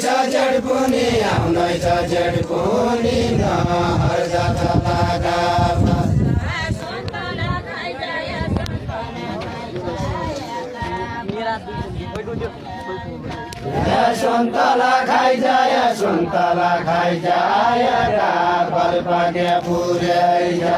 आउँदैछ जेठपुनी आउँदैछ जेठपुनी नहर जात्राका सुन्तला खाइजाय सुन्तला खाइजाय काफल पाके पुर्याइजा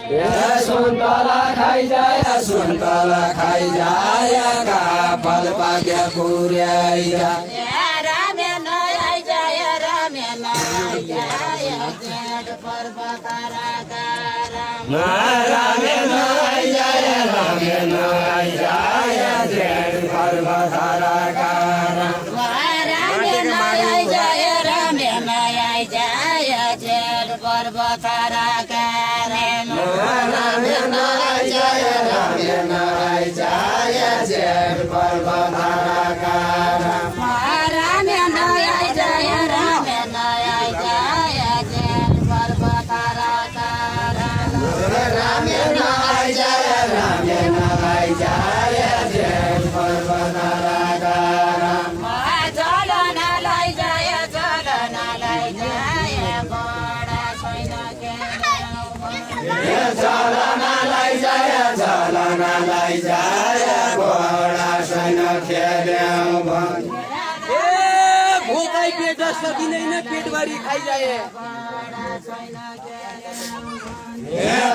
सुन्तला खाइजाय सुन्तला खाइजाय काफल पाके पुर्याइजा रामेन आइजाय रामेन आइजाय जेठ पर्वताराका रामेन आइजाय रामेन आइजाय जेठ पर्वताराका रामेन आइजाय रामेन आइजाय जेठ पर्वताराका रामेन आइजाय रामेन आइजाय जेठ पर्वताराका रामेन आइजाय रामेन आइजाय जेठ पर्वताराका चलन लैजाय बडा छैन चलन लैजाय बडा छैन खेल्यौ भोकै पेट सकिँदैन पेटभरि खाइजाए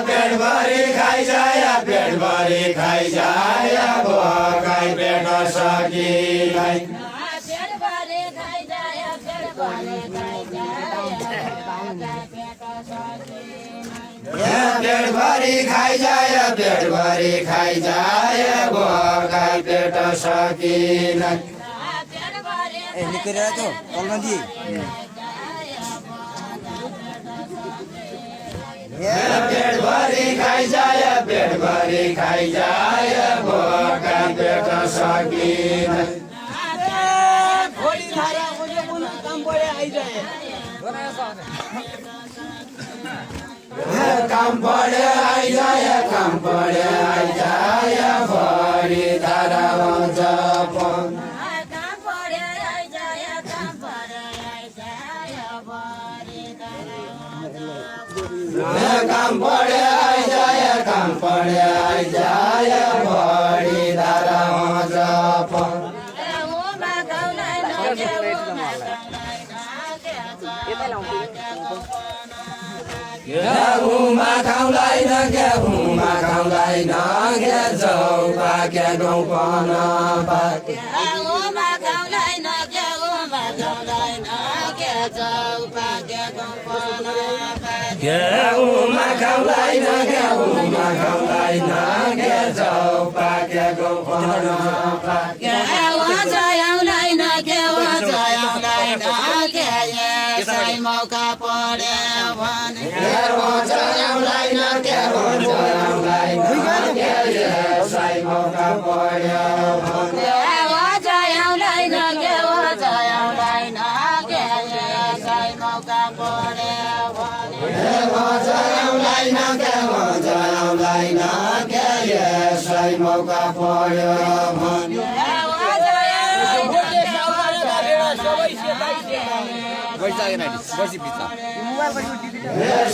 पेटभरि खाइजाय पेटभरि खाइजाय भोकै पेट सकिँदैन पेटभरि खाइजाय पेटभरि खाइजाय भोकै पेट सकिँदैन निकलेर त्यो कलमा दिए पेटभरि खाइजाय पेटभरि खाइजाय भोकै पेट सकिँदैन भोलि धारा काम बढे आइजाए काम पढे आइजाय काम पढे आइजाय भरि धारा जपन काम पढे आइजाय काम पढे आइजाय भरि धारा जपन गेहुमा खाउँदैन गेहुमा खाउँदैन गे जौ पाके गहुँ पन पाके गेहुमा खाउँदैन गेहुमा खाउँदैन गे जौ पाके गहुँ पन पाके गेहुमा खाउँदैन गेहुमा खाउँदैन गे जौ पाके गहुँ पन पाके यसै मौका पर्यो भने आउँदैन यसै मौका पर्यो भने आउँदैन यसै मौका पर्यो भने यसै मौका पर्यो भने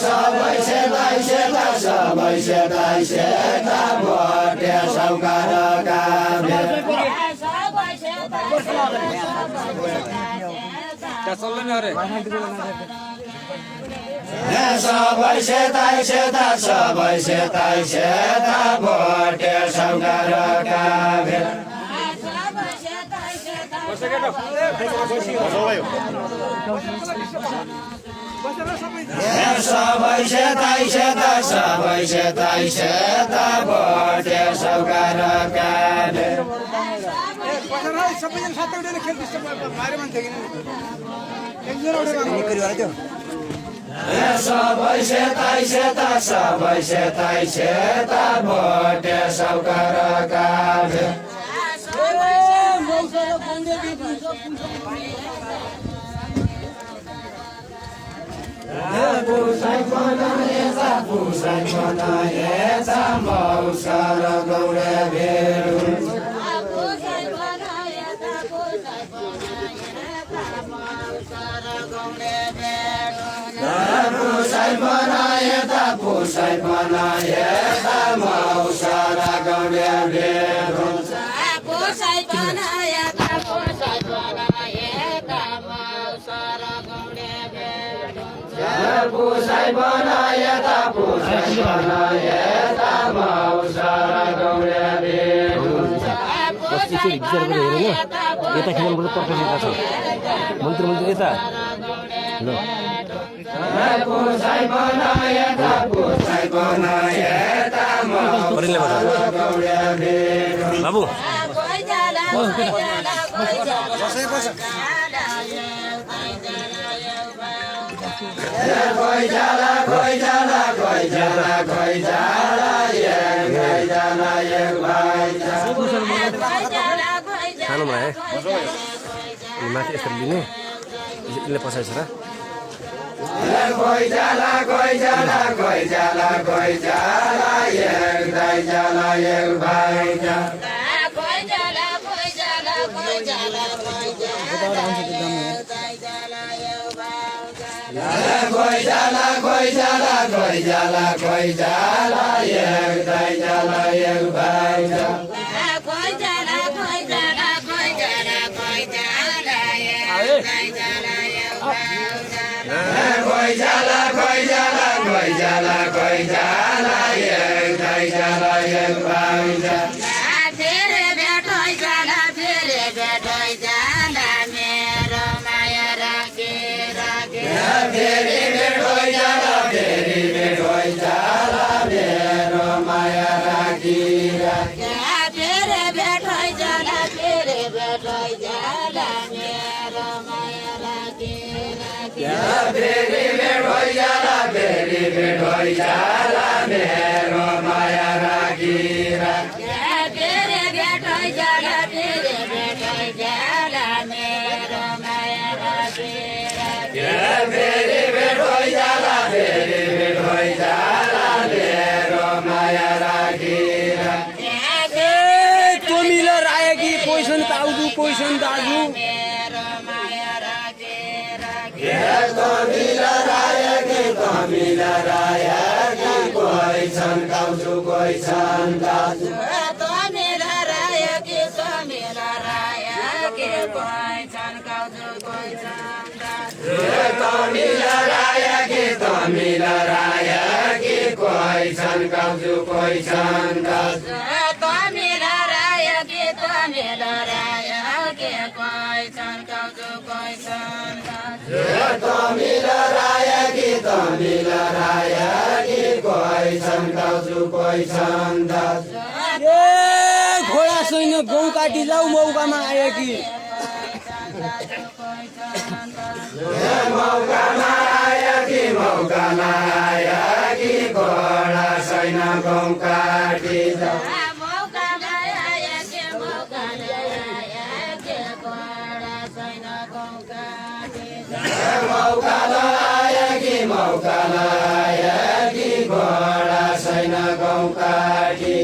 सबै सेता भोटे सौकारका सबै सेता भोटे सौकारका सबै सेता भोटे सौकारका सबै सेता भोटे सौकारका पुसाइ बनाएछ मौसा र गौडे भेट हुन्छ पुसाइ बनाएछ मौसा र गौडे भेट हुन्छ पुसाइ बनाएछ मौसा र गौडे भेट हुन्छ पुसाइ बनाएछ मौसा र गौडे भेट हुन्छ पुसाइ बनाएछ मौसा र गौडे भेट हुन्छ विचार गरेर हेरेन यता खेल्नु पर्छ यता छ मन्त्र यता ल पुसाइ बनाएछ मौसा र गौडे भेट हुन्छ बाबु खानुमा है माथि यस्तो लिने यसले पसाइछ र पोइसन दाजु घोडा छैन गहुँ काटी जाऊ मौकामा आयो कि घोडा छैन गहुँ काटी जाऊ घोडा छैन गहुँ काटी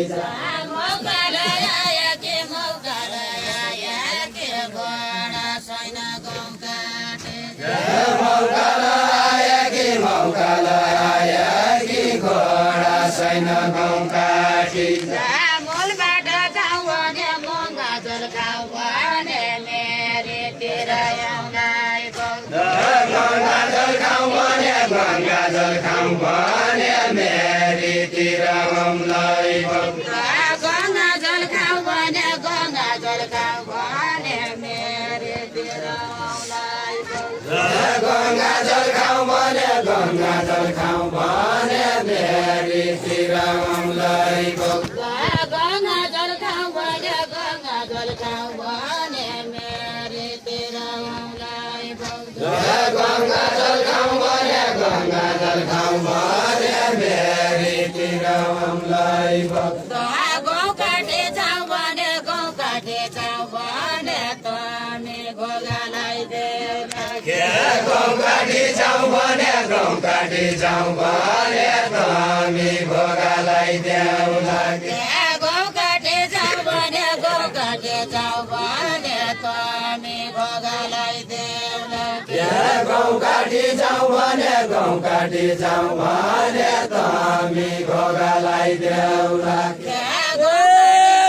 Yeah. काटी जाउँ भने गहुँ काटी जाउँ भने तमी भोगालाई देऊ लागे गहुँ काटे जाऊ भने गहुँ काटे जाऊ भने तमी भोगालाई देऊ लागे गहुँ काटी जाउँ भने गहुँ काटी जाउँ भने तमी भोगालाई देऊ लागे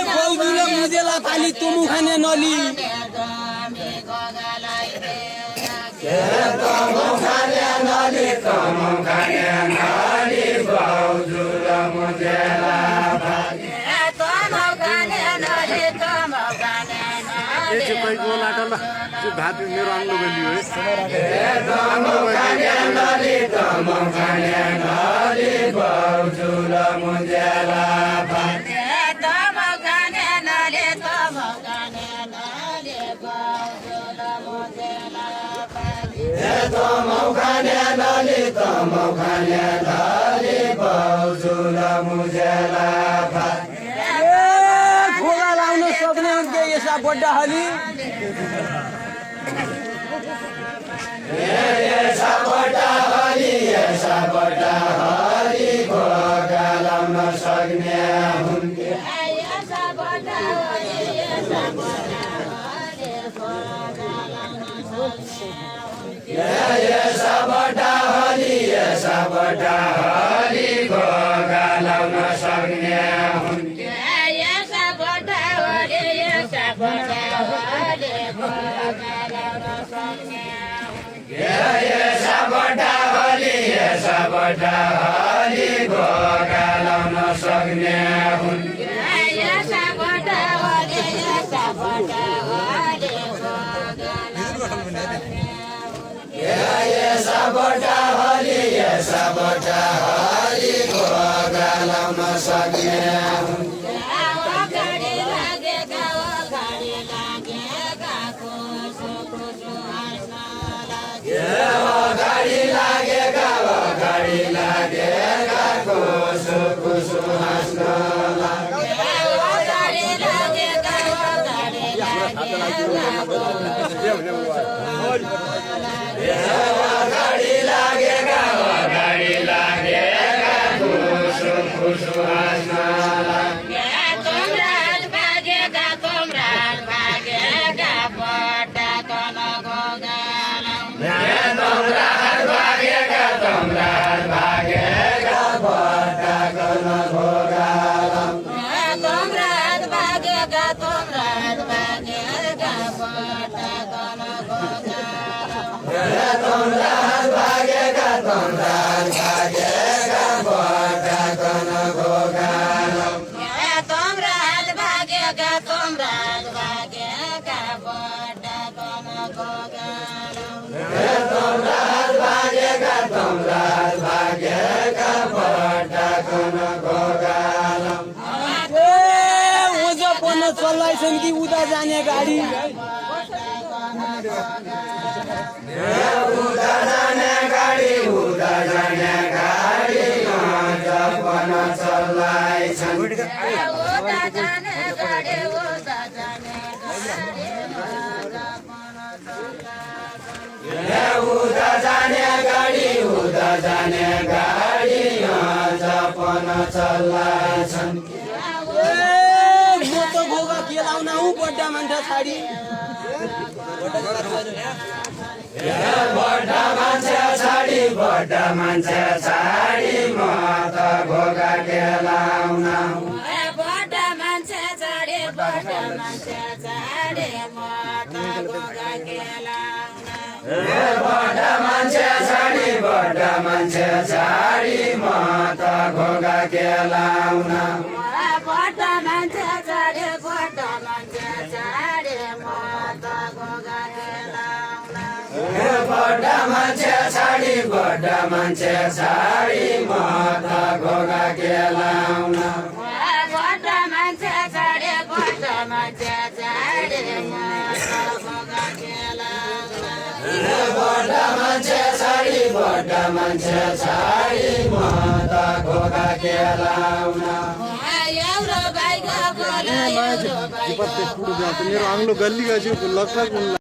बौजुले मुजेला खाली तुमु खाने नली तमी भोगालाई देऊ लागे तमु खाने नली तमु खाने नली बौजुल मुजेला भागे तमौ खाने नली तमौ खाने नली तपाईँको लाटोमा त्यो भात मेरो आङ्लो गलियो है तमु खाने नली तमु खाने नली बौजुल मुजेला भागे तमौ खाने नली तमौ खाने नली बौजुल मुजेला भागे तमु खाने नली तमु खाने नली बौजुल मुजेला भागे खोला लाउन सक्ने हुन्थे यसा बड्डा हली यसा बड्डा हली भोगा लाउन सक्ने हुन्थे यसा बड्डा हली यसा बड्डा हली भोगा लाउन सक्ने यसा बड्डा हली भोगा लाउन सक्ने हुन्थे यसा बड्डा हली यसा बड्डा हली भोगा लाउन सक्ने यसा बड्डा हली भोगा लाउन सक्ने हुन्थे यसा बड्डा हली यसा बड्डा हली भोगा लाउन सक्ने यसा बड्डा हली भोगा लाउन सक्ने हुन्थे गाडी लागेका खुसु खुसु हाँस्न लागे गाडी लागेका कुसु कुसु हाँस्न लागे गाडी लागेका गाडी लागेका कुसु कुसु हाँस्न लागे तोमराज भागेका पट्टा तन गोगालौँ तमराज भागेका बड्डा कन भोगालौँ तोमराज भागेका पट्टा तन गोगालौँ तमराज भागेका बड्डा कन भोगालौँ तोमराज भागेका पट्टा तन गोगालौँ तमराज भागेका बड्डा कन भोगालौँ ओझो पन्न चल्लाइछन् कि उता जाने गाडी उता जाने गाडी जपन चल्लाइछन् उता जाने गाडी उता जाने गाडी जपन चल्लाइछन् म त गोगा के लाउन हौ बड्डा मान्छे छाडी बड्डा मान्छे छाडी म त घोगा के लाउन बड्डा मान्छे छाडे म त गोगा के लाउन बड्डा मान्छे छाडी म त घोगा के लाउन बड्डा मान्छे छाडे म त गोगा के लाउन बड्डा मान्छे छाडी म त घोगा के लाउन बड्डा मान्छे छाडे म त गोगा के लाउन बड्डा मान्छे छाडी म त घोगा के लाउन मेरो मेरो आङ्लो गल्ली गयो लगभग